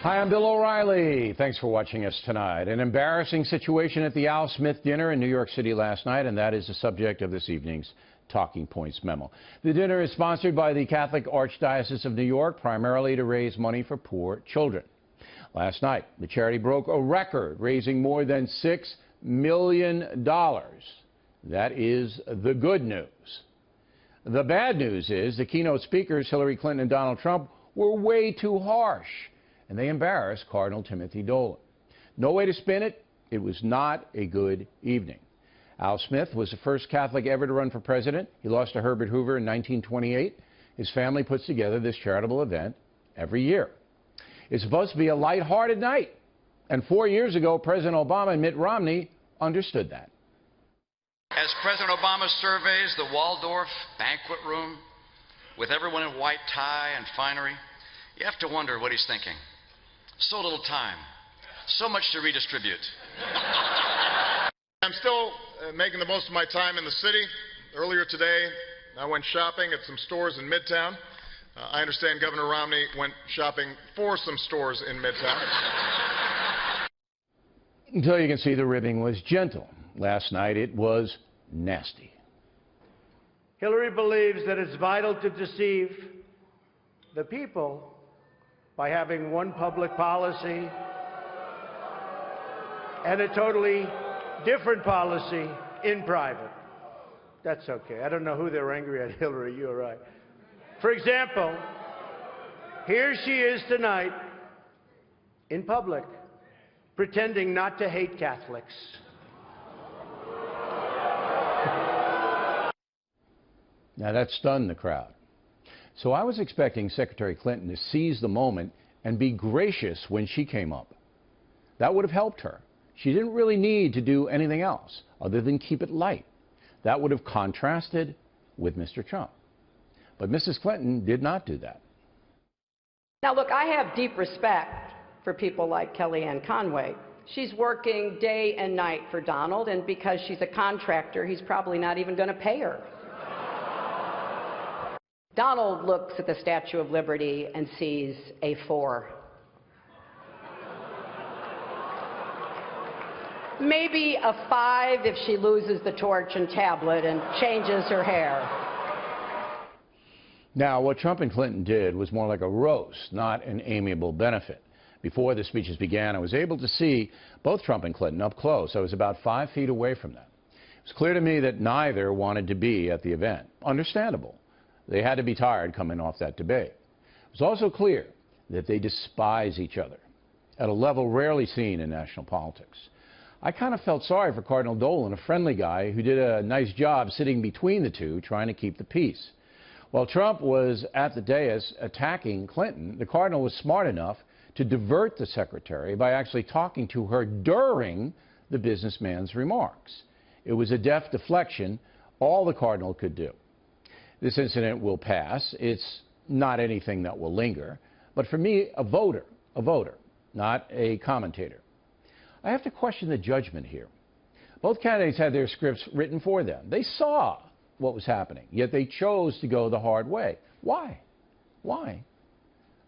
Hi, I'm Bill O'Reilly. Thanks for watching us tonight. An embarrassing situation at the Al Smith dinner in New York City last night, and that is the subject of this evening's Talking Points memo. The dinner is sponsored by the Catholic Archdiocese of New York, primarily to raise money for poor children. Last night, the charity broke a record, raising more than $6 million. That is the good news. The bad news is the keynote speakers, Hillary Clinton and Donald Trump, were way too harsh, and they embarrassed Cardinal Timothy Dolan. No way to spin it. It was not a good evening. Al Smith was the first Catholic ever to run for president. He lost to Herbert Hoover in 1928. His family puts together this charitable event every year. It's supposed to be a lighthearted night. And 4 years ago, President Obama and Mitt Romney understood that. As President Obama surveys the Waldorf banquet room with everyone in white tie and finery, you have to wonder what he's thinking. So little time, so much to redistribute. I'm still making the most of my time in the city. Earlier today, I went shopping at some stores in Midtown. I understand Governor Romney went shopping for some stores in Midtown. Until you can see the ribbing was gentle. Last night it was nasty. Hillary believes that it's vital to deceive the people by having one public policy and a totally different policy in private. That's okay. I don't know who they're angry at, Hillary, you're right. For example, here she is tonight in public pretending not to hate Catholics. Now that stunned the crowd. So I was expecting Secretary Clinton to seize the moment and be gracious when she came up. That would have helped her. She didn't really need to do anything else other than keep it light. That would have contrasted with Mr. Trump. But Mrs. Clinton did not do that. Now, look, I have deep respect for people like Kellyanne Conway. She's working day and night for Donald, and because she's a contractor, he's probably not even going to pay her. Donald looks at the Statue of Liberty and sees a 4. Maybe a 5 if she loses the torch and tablet and changes her hair. Now, what Trump and Clinton did was more like a roast, not an amiable benefit. Before the speeches began, I was able to see both Trump and Clinton up close. I was about 5 feet away from them. It was clear to me that neither wanted to be at the event. Understandable. They had to be tired coming off that debate. It was also clear that they despise each other at a level rarely seen in national politics. I kind of felt sorry for Cardinal Dolan, a friendly guy who did a nice job sitting between the two, trying to keep the peace. While Trump was at the dais attacking Clinton, the Cardinal was smart enough to divert the secretary by actually talking to her during the businessman's remarks. It was a deft deflection, all the Cardinal could do. This incident will pass. It's not anything that will linger. But for me, a voter, not a commentator. I have to question the judgment here. Both candidates had their scripts written for them. They saw what was happening, yet they chose to go the hard way. Why? Why?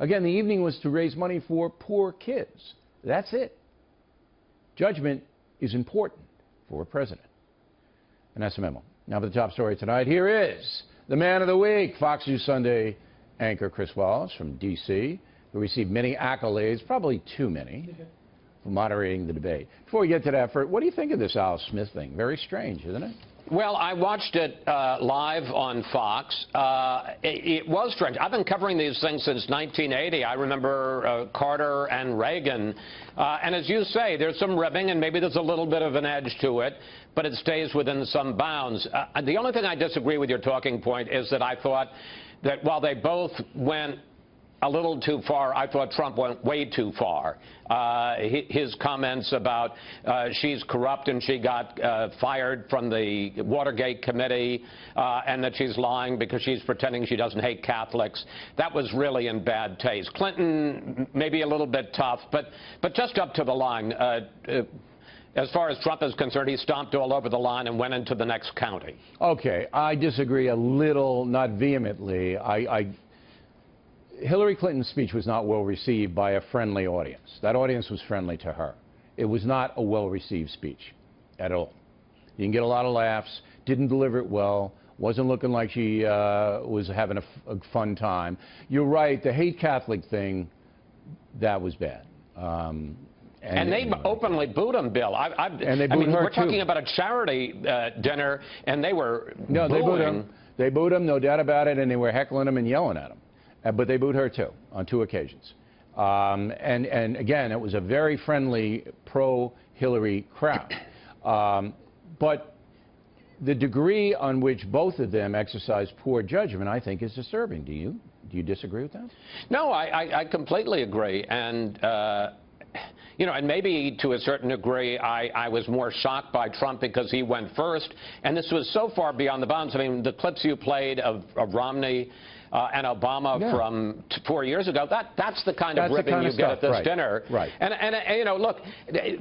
Again, the evening was to raise money for poor kids. That's it. Judgment is important for a president. And that's the memo. Now for the top story tonight, here is the man of the week, Fox News Sunday anchor Chris Wallace from D.C., who received many accolades, probably too many, for moderating the debate. Before we get to that, what do you think of this Al Smith thing? Very strange, isn't it? Well, I watched it live on Fox. It was strange. I've been covering these things since 1980. I remember Carter and Reagan. And as you say, there's some ribbing, and maybe there's a little bit of an edge to it, but it stays within some bounds. The only thing I disagree with your talking point is that I thought that while they both went a little too far, I thought Trump went way too far. His comments about she's corrupt and she got fired from the Watergate committee and that she's lying because she's pretending she doesn't hate Catholics, that was really in bad taste. Clinton, maybe a little bit tough, but just up to the line. As far as Trump is concerned, he stomped all over the line and went into the next county. Okay, I disagree a little, not vehemently. Hillary Clinton's speech was not well received by a friendly audience. That audience was friendly to her. It was not a well-received speech at all. You didn't get a lot of laughs, didn't deliver it well, wasn't looking like she was having a fun time. You're right, the hate Catholic thing, that was bad. And they openly booed him, Bill. And they booed her, we're talking about a charity dinner, and they were No, booing. they booed him. They booed him, no doubt about it, and they were heckling him and yelling at him. But they booed her, too, on 2 occasions. And again, it was a very friendly, pro-Hillary crowd. But the degree on which both of them exercised poor judgment, I think, is disturbing. Do you? Do you disagree with that? No, I completely agree. And, you know, and maybe to a certain degree, I was more shocked by Trump because he went first. And this was so far beyond the bounds. I mean, the clips you played of Romney and Obama from 4 years ago, that's the kind of ribbing you get at this dinner. Right. And, you know, look,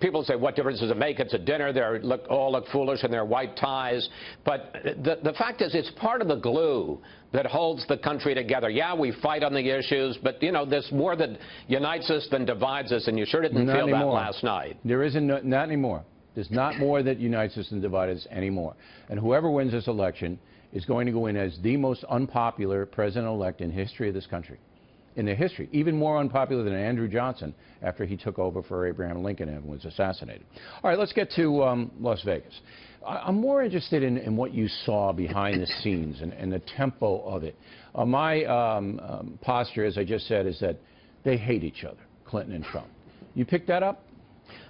people say, what difference does it make? It's a dinner. They all look foolish in their white ties. But the fact is, it's part of the glue that holds the country together. Yeah, we fight on the issues, but, you know, there's more that unites us than divides us, and you sure didn't feel that last night. There isn't, not anymore. There's not more that unites us than divides us anymore. And whoever wins this election is going to go in as the most unpopular president-elect in history of this country. In their history. Even more unpopular than Andrew Johnson after he took over for Abraham Lincoln and was assassinated. All right, let's get to Las Vegas. I'm more interested in what you saw behind the scenes and the tempo of it. My posture, as I just said, is that they hate each other, Clinton and Trump. You picked that up?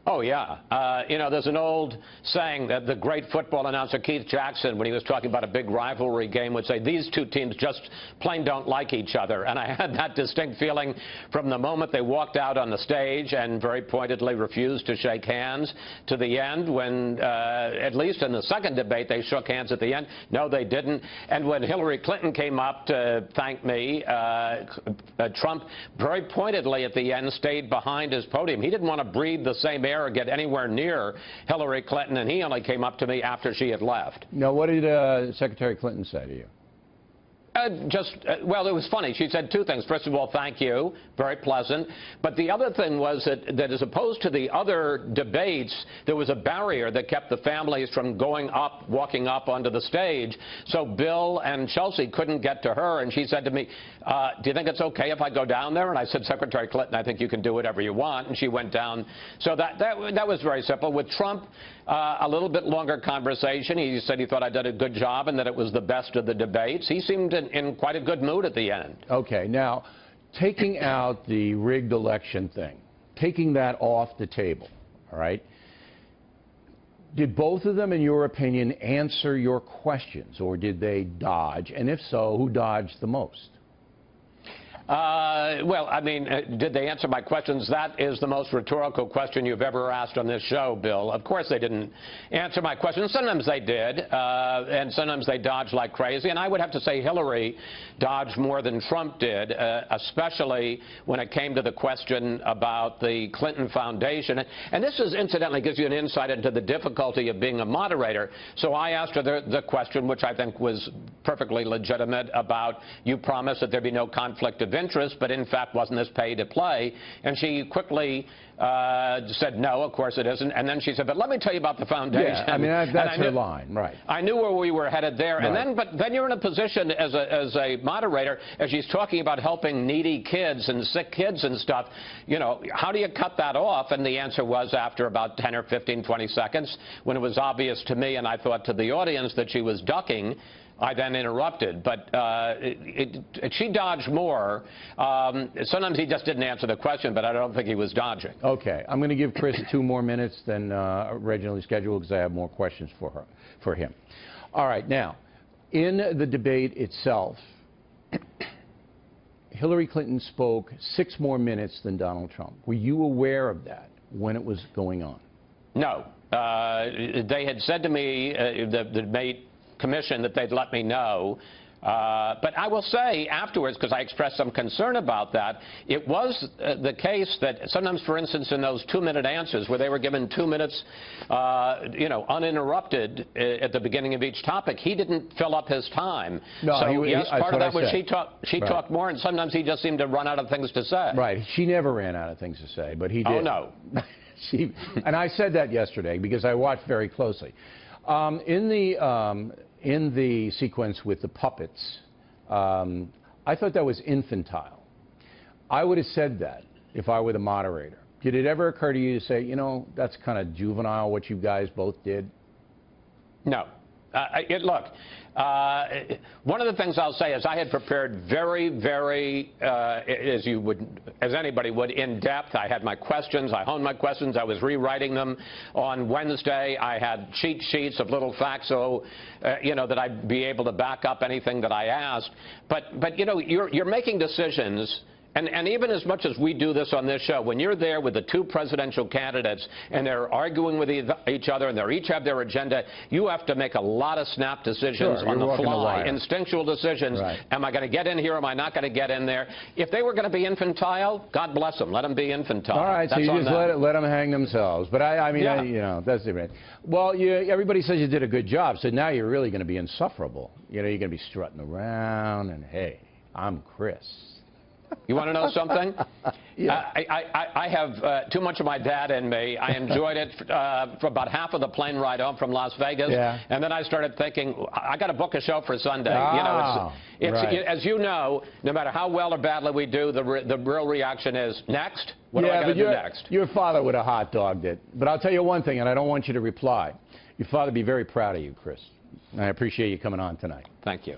Oh, yeah. You know, there's an old saying that the great football announcer Keith Jackson, when he was talking about a big rivalry game, would say, these two teams just plain don't like each other. And I had that distinct feeling from the moment they walked out on the stage and very pointedly refused to shake hands to the end when, at least in the second debate, they shook hands at the end. No, they didn't. And when Hillary Clinton came up to thank me, Trump very pointedly at the end stayed behind his podium. He didn't want to breathe the same air or get anywhere near Hillary Clinton, and he only came up to me after she had left. Now, what did Secretary Clinton say to you? Well, it was funny. She said 2 things. First of all, thank you. Very pleasant. But the other thing was that as opposed to the other debates, there was a barrier that kept the families from walking up onto the stage. So Bill and Chelsea couldn't get to her. And she said to me, do you think it's okay if I go down there? And I said, Secretary Clinton, I think you can do whatever you want. And she went down. So that was very simple. With Trump, a little bit longer conversation. He said he thought I did a good job and that it was the best of the debates. He seemed in quite a good mood at the end. Okay. Now, taking out the rigged election thing, taking that off the table, all right, did both of them, in your opinion, answer your questions, or did they dodge? And if so, who dodged the most? Well, I mean, did they answer my questions? That is the most rhetorical question you've ever asked on this show, Bill. Of course they didn't answer my questions. Sometimes they did, and sometimes they dodged like crazy. And I would have to say Hillary dodged more than Trump did, especially when it came to the question about the Clinton Foundation. And this is, incidentally, gives you an insight into the difficulty of being a moderator. So I asked her the question, which I think was perfectly legitimate, about you promised that there'd be no conflict of interest, but in fact wasn't this pay to play? And she quickly said, no, of course it isn't. And then she said, but let me tell you about the foundation. Yeah, I mean, that's her line, right. I knew where we were headed there. Right. And but then you're in a position as a moderator, as she's talking about helping needy kids and sick kids and stuff, you know, how do you cut that off? And the answer was, after about 10 or 15, 20 seconds, when it was obvious to me and I thought to the audience that she was ducking, I then interrupted. But she dodged more. Sometimes he just didn't answer the question, but I don't think he was dodging. Okay. I'm going to give Chris 2 more minutes than originally scheduled because I have more questions for him. All right. Now, in the debate itself, Hillary Clinton spoke 6 more minutes than Donald Trump. Were you aware of that when it was going on? No. They had said to me, the debate commission, that they'd let me know But I will say afterwards, because I expressed some concern about that, it was the case that sometimes, for instance, in those 2-minute answers where they were given 2 minutes, uninterrupted at the beginning of each topic, he didn't fill up his time. No, so yes, part of that was she Right. talked more, and sometimes he just seemed to run out of things to say. Right. She never ran out of things to say, but he did. Oh, no. And I said that yesterday because I watched very closely. In the sequence with the puppets, I thought that was infantile. I would have said that if I were the moderator. Did it ever occur to you to say, you know, that's kind of juvenile what you guys both did? No. Look, one of the things I'll say is I had prepared very, very, as anybody would, in depth. I had my questions. I honed my questions. I was rewriting them on Wednesday. I had cheat sheets of little facts, so that I'd be able to back up anything that I asked. But you're making decisions. And even as much as we do this on this show, when you're there with the two presidential candidates and they're arguing with each other and they each have their agenda, you have to make a lot of snap decisions on the fly, instinctual decisions. Right. Am I going to get in here? Am I not going to get in there? If they were going to be infantile, God bless them. Let them be infantile. All right, That's so you just them. let them hang themselves. But I mean, that's different. Well, everybody says you did a good job, so now you're really going to be insufferable. You're going to be strutting around and, hey, I'm Chris. You want to know something? Yeah. I have too much of my dad in me. I enjoyed it for about half of the plane ride home from Las Vegas. Yeah. And then I started thinking, I got to book a show for Sunday. Ah, right. As you know, no matter how well or badly we do, the real reaction is, next? What am I going to do next? Your father would have hot dogged it. But I'll tell you one thing, and I don't want you to reply. Your father would be very proud of you, Chris. I appreciate you coming on tonight. Thank you.